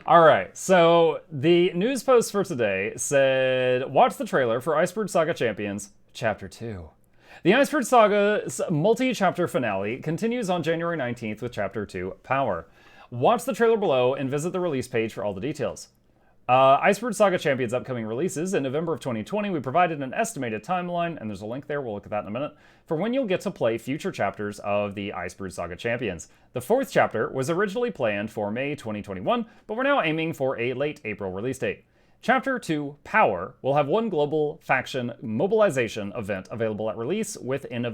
All right, so the news post for today said, watch the trailer for Icebrood Saga Champions, Chapter 2. The Icebrood Saga's multi-chapter finale continues on January 19th with Chapter 2, Power. Watch the trailer below and visit the release page for all the details. Icebrood Saga Champions upcoming releases. In November of 2020, we provided an estimated timeline, and there's a link there, we'll look at that in a minute, for when you'll get to play future chapters of the Icebrood Saga Champions. The 4th chapter was originally planned for May 2021, but we're now aiming for a late April release date. Chapter 2, Power, will have one global faction mobilization event available at release, with an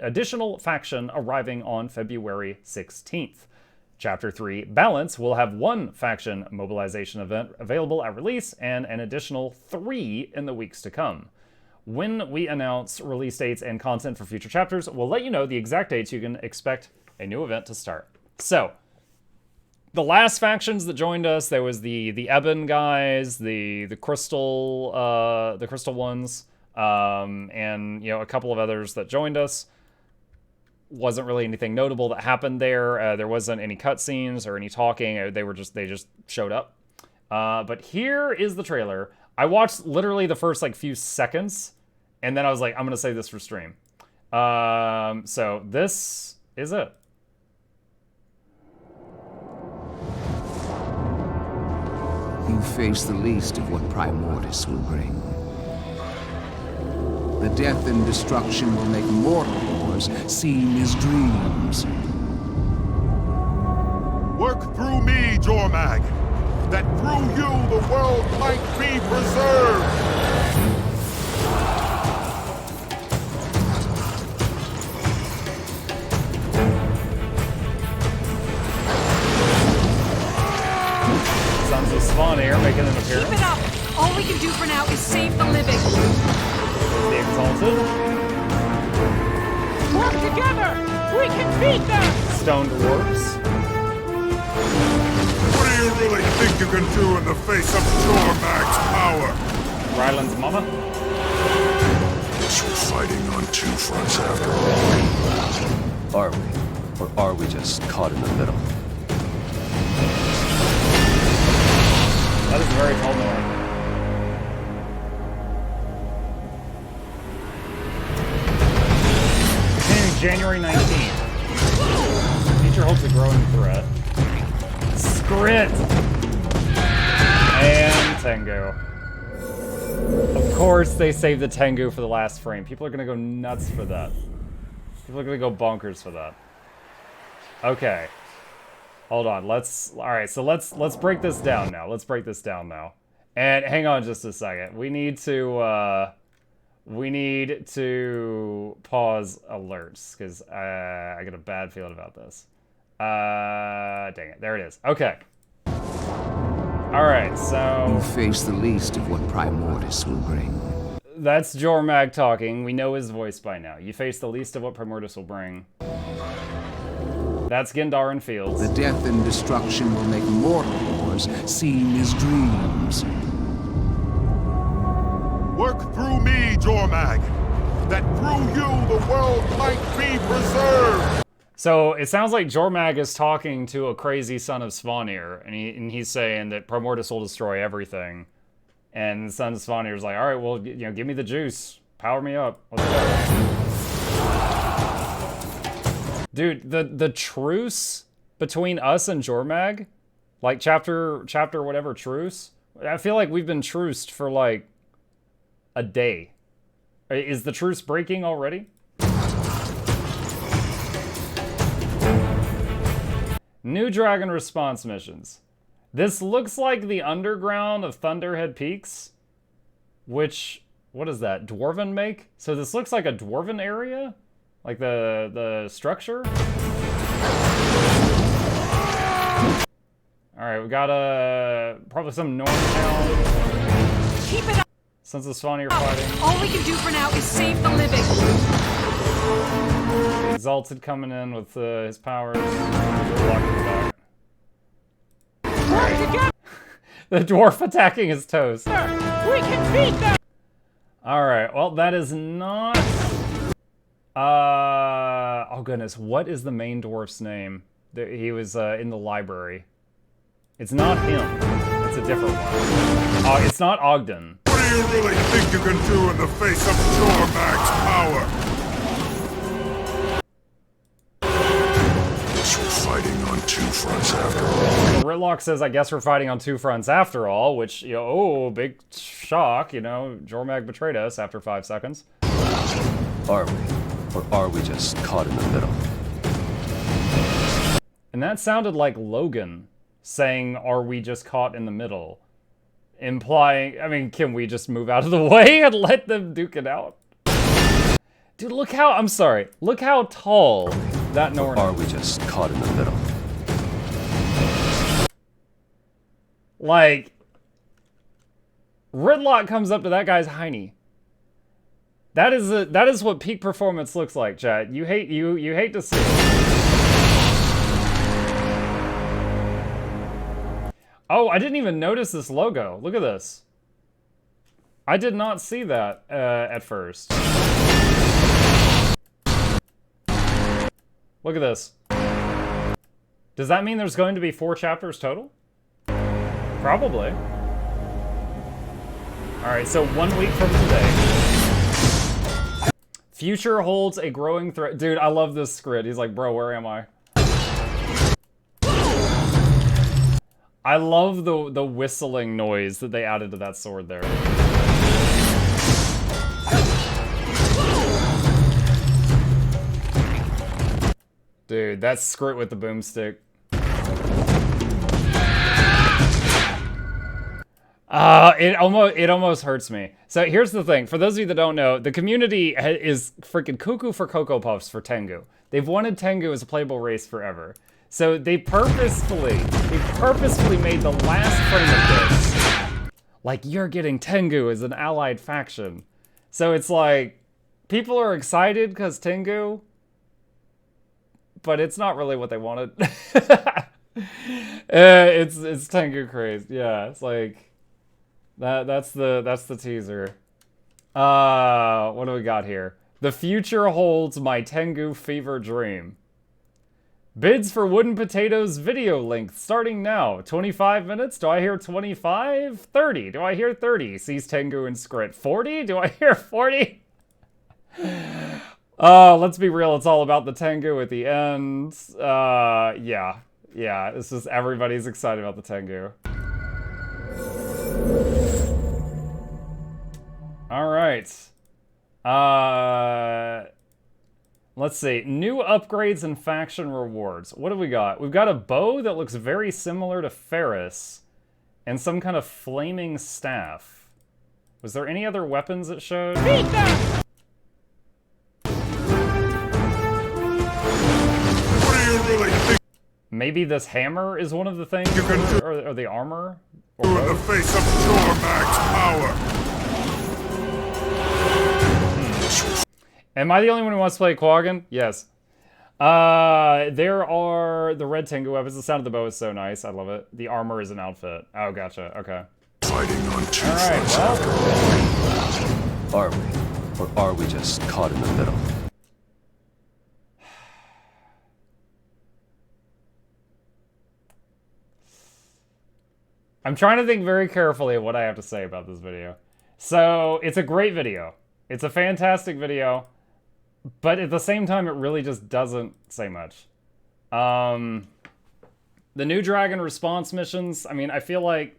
additional faction arriving on February 16th. Chapter 3, Balance, will have one faction mobilization event available at release and an additional 3 in the weeks to come. When we announce release dates and content for future chapters, we'll let you know the exact dates you can expect a new event to start. So, the last factions that joined us, there was the Ebon guys, the crystal ones, and a couple of others that joined us. Wasn't really anything notable that happened there. There wasn't any cutscenes or any talking. They just showed up. But here is the trailer. I watched literally the first few seconds, and then I was like, I'm gonna save this for stream. So this is it. You face the least of what Primordis will bring. The death and destruction will make mortal wars seem as dreams. Work through me, Jormag, that through you the world might be preserved! Sons of Svanir making an appearance. Keep it up! All we can do for now is save the living. The Exalted. Work together! We can beat them! Stone Dwarves. What do you really think you can do in the face of Jormag's power? Ryland's mama. Guess we're fighting on 2 fronts after all. Are we? Or are we just caught in the middle? That is a very tall man. January 19th. Future holds a growing threat. Skrit! And Tengu. Of course they saved the Tengu for the last frame. People are gonna go nuts for that. People are gonna go bonkers for that. Okay. Hold on, alright, so let's break this down now. Let's break this down now. And hang on just a second. We need to pause alerts, because I get a bad feeling about this. Dang it, there it is. Okay. Alright, so... You face the least of what Primordis will bring. That's Jormag talking. We know his voice by now. You face the least of what Primordis will bring. That's Gendarin Fields. The death and destruction will make mortal wars seem as dreams. Work through me, Jormag, that through you the world might be preserved! So it sounds like Jormag is talking to a crazy son of Svanir, and he's saying that Primordis will destroy everything. And the son of Svanir is like, all right, well, give me the juice, power me up, let's go. Dude, the truce between us and Jormag, like chapter whatever truce, I feel like we've been truced for a day. Is the truce breaking already? New Dragon response missions. This looks like the underground of Thunderhead Peaks, which, what is that, Dwarven make? So this looks like a Dwarven area? Like the structure? Alright, we got probably some Norn town. Keep it up! Sons of Swanee are fighting. All we can do for now is save the living. Exalted coming in with his powers. Blocking back. Work together! The dwarf attacking his toes. We can beat them! Alright, well that is not... oh goodness, what is the main dwarf's name? He was in the library. It's not him. it's a different one. It's not Ogden. What do you really think you can do in the face of Jormag's power? Guess we're fighting on two fronts after all. Ritlock says, I guess we're fighting on two fronts after all, which, you know, oh, big shock, you know, Jormag betrayed us after 5 seconds. Are we? Or are we just caught in the middle? And that sounded like Logan saying, are we just caught in the middle? Implying, I mean, can we just move out of the way and let them duke it out? Dude, look how, I'm sorry, look how tall that Norn is. Or are we just caught in the middle? Like, Ridlock comes up to that guy's hiney. That is what peak performance looks like, chat. You hate to see it. Oh, I didn't even notice this logo. Look at this. I did not see that at first. Look at this. Does that mean there's going to be 4 chapters total? Probably. Alright, so 1 week from today. Future holds a growing threat. Dude, I love this script. He's like, bro, where am I? I love the whistling noise that they added to that sword there. Dude, that script with the boomstick. It almost hurts me. So here's the thing. For those of you that don't know, the community is freaking cuckoo for Cocoa Puffs for Tengu. They've wanted Tengu as a playable race forever. So they purposefully made the last frame of this like you're getting Tengu as an allied faction. So it's like people are excited because Tengu, but it's not really what they wanted. It's Tengu craze. Yeah, it's like that's the teaser. What do we got here? The future holds my Tengu fever dream. Bids for Wooden Potatoes video length starting now. 25 minutes? Do I hear 25? 30. Do I hear 30? Sees Tengu and Scrit. 40? Do I hear 40? Let's be real. It's all about the Tengu at the end. Yeah. It's just everybody's excited about the Tengu. All right. Let's see. New upgrades and faction rewards. What have we got? We've got a bow that looks very similar to Ferris, and some kind of flaming staff. Was there any other weapons it showed? Beat them! What do you really think Maybe this hammer is one of the things, or the armor? you in the face of Jormag's power? Am I the only one who wants to play Quaggan? Yes. There are the red Tengu weapons. The sound of the bow is so nice. I love it. The armor is an outfit. Oh, gotcha. Okay. Fighting on two All right, fronts after all. Are we? Or are we just caught in the middle? I'm trying to think very carefully of what I have to say about this video. So, it's a great video. It's a fantastic video. But at the same time, it really just doesn't say much. The new Dragon response missions, I mean, I feel like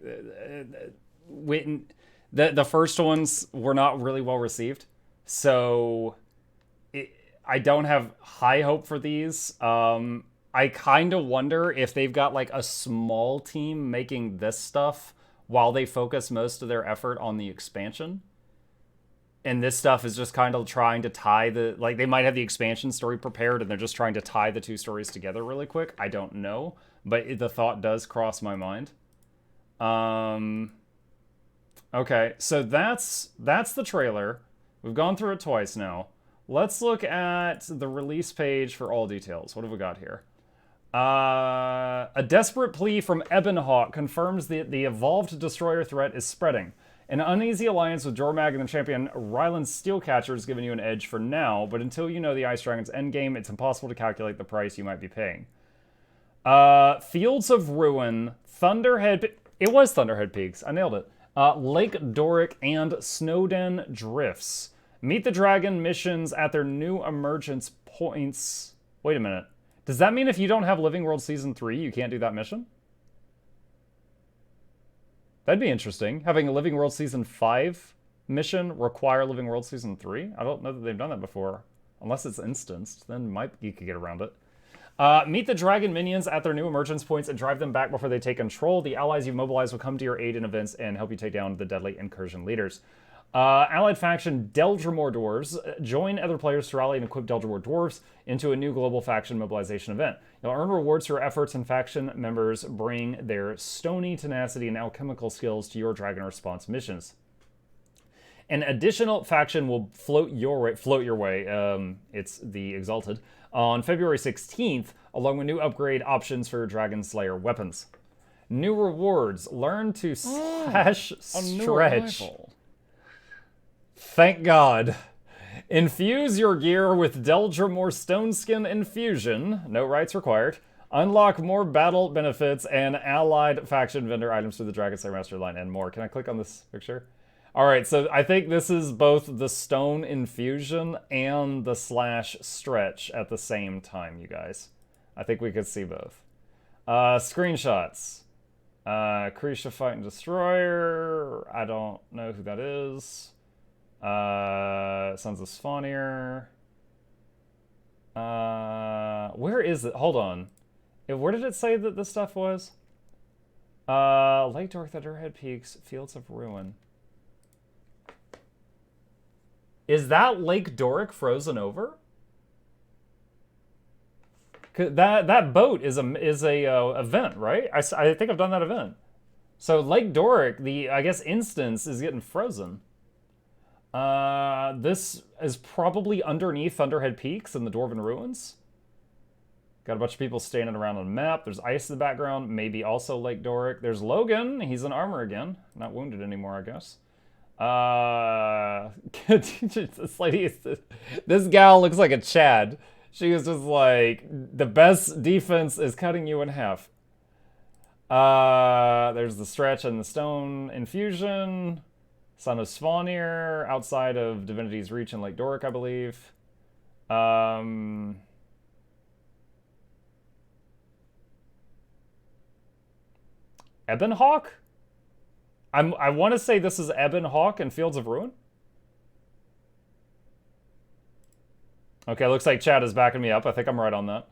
the first ones were not really well received. So I don't have high hope for these. I kind of wonder if they've got like a small team making this stuff while they focus most of their effort on the expansion. And this stuff is just kind of trying to tie the... Like, they might have the expansion story prepared, and they're just trying to tie the two stories together really quick. I don't know. But the thought does cross my mind. Okay, so that's the trailer. We've gone through it twice now. Let's look at the release page for all details. What have we got here? A desperate plea from Ebonhawk confirms that the evolved destroyer threat is spreading. An uneasy alliance with Jormag and the champion Ryland's Steelcatcher has given you an edge for now, but until you know the Ice Dragon's endgame, it's impossible to calculate the price you might be paying. Fields of Ruin, Thunderhead... It was Thunderhead Peaks. I nailed it. Lake Doric and Snowden Drifts. Meet the dragon missions at their new emergence points. Wait a minute. Does that mean if you don't have Living World Season 3, you can't do that mission? That'd be interesting. Having a Living World Season 5 mission require Living World Season 3? I don't know that they've done that before. Unless it's instanced, then you could get around it. Meet the dragon minions at their new emergence points and drive them back before they take control. The allies you've mobilized will come to your aid in events and help you take down the deadly incursion leaders. Allied faction Deldrimor Dwarves. Join other players to rally and equip Deldrimor Dwarves into a new global faction mobilization event. You'll earn rewards for your efforts, and faction members bring their stony tenacity and alchemical skills to your dragon response missions. An additional faction will float your way. It's the Exalted. On February 16th, along with new upgrade options for Dragon Slayer weapons. New rewards. Learn to slash stretch. Thank God. Infuse your gear with Deldrimor Stoneskin Infusion. No rights required. Unlock more battle benefits and allied faction vendor items through the Dragon Slayer Master line and more. Can I click on this picture? All right, so I think this is both the Stone Infusion and the slash stretch at the same time, you guys. I think we could see both. Screenshots. Krisha Fight and Destroyer. I don't know who that is. Sons of Svanir. Where is it? Hold on. Where did it say that this stuff was? Lake Dork, Thunderhead Peaks, Fields of Ruin. Is that Lake Doric frozen over? That boat is a event, right? I think I've done that event. So Lake Doric, I guess instance, is getting frozen. This is probably underneath Thunderhead Peaks in the Dwarven Ruins. Got a bunch of people standing around on the map. There's ice in the background. Maybe also Lake Doric. There's Logan. He's in armor again. Not wounded anymore, I guess. This gal looks like a Chad. She is just like, the best defense is cutting you in half. There's the stretch and the stone infusion. Son of Svanir, outside of Divinity's Reach in Lake Doric, I believe. Ebonhawk? I want to say this is Ebonhawk and Fields of Ruin. Okay, looks like Chad is backing me up. I think I'm right on that.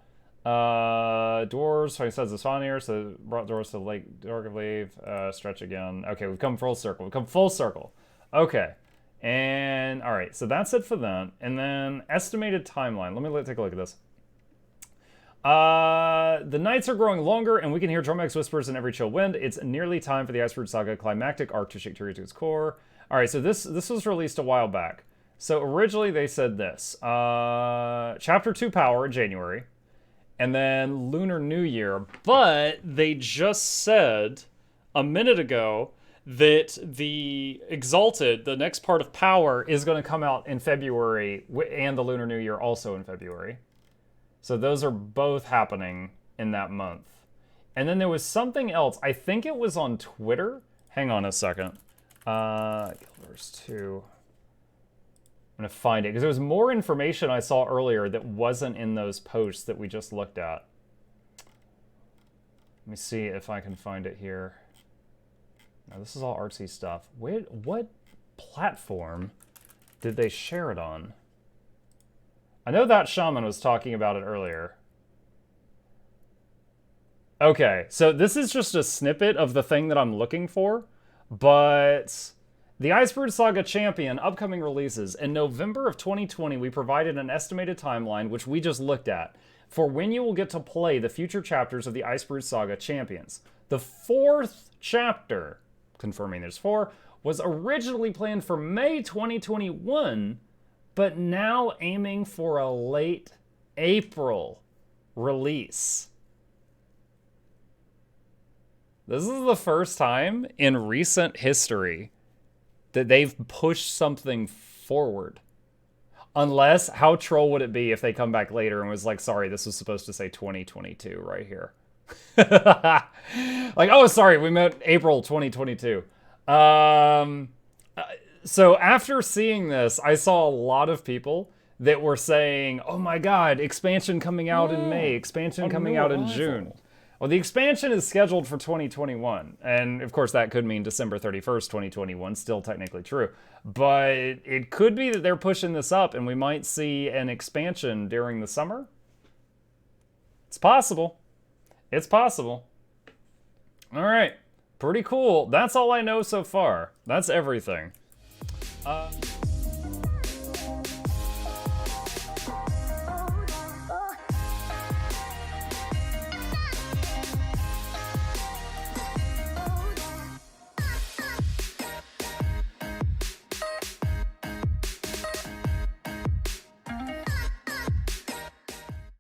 Dwarves, so he says the Svanir, so brought dwarves to Lake Doric, I believe. Stretch again. Okay, we've come full circle. We've come full circle. Okay. And, all right, so that's it for that. And then estimated timeline. Let me take a look at this. The nights are growing longer, and we can hear Dromag's whispers in every chill wind. It's nearly time for the Icebrood Saga climactic arc to shake Tyria to its core. All right, so this was released a while back. So originally they said this. Chapter 2 Power in January, and then Lunar New Year. But they just said a minute ago that the Exalted, the next part of Power, is going to come out in February, and the Lunar New Year also in February. So those are both happening in that month. And then there was something else. I think it was on Twitter. Hang on a second. Guildverse 2. I'm going to find it, because there was more information I saw earlier that wasn't in those posts that we just looked at. Let me see if I can find it here. Now, this is all artsy stuff. What platform did they share it on? I know that shaman was talking about it earlier. Okay, so this is just a snippet of the thing that I'm looking for, but the Icebrood Saga Champion upcoming releases. In November of 2020, we provided an estimated timeline, which we just looked at, for when you will get to play the future chapters of the Icebrood Saga Champions. The 4th chapter, confirming there's 4, was originally planned for May 2021, but now aiming for a late April release. This is the first time in recent history that they've pushed something forward. Unless, how troll would it be if they come back later and was like, sorry, this was supposed to say 2022 right here. Like, oh, sorry, we meant April 2022. So after seeing this, I saw a lot of people that were saying, oh my god, expansion coming out in May, expansion coming out in June. Well, the expansion is scheduled for 2021. And of course, that could mean December 31st, 2021, still technically true. But it could be that they're pushing this up and we might see an expansion during the summer. It's possible. It's possible. All right. Pretty cool. That's all I know so far. That's everything.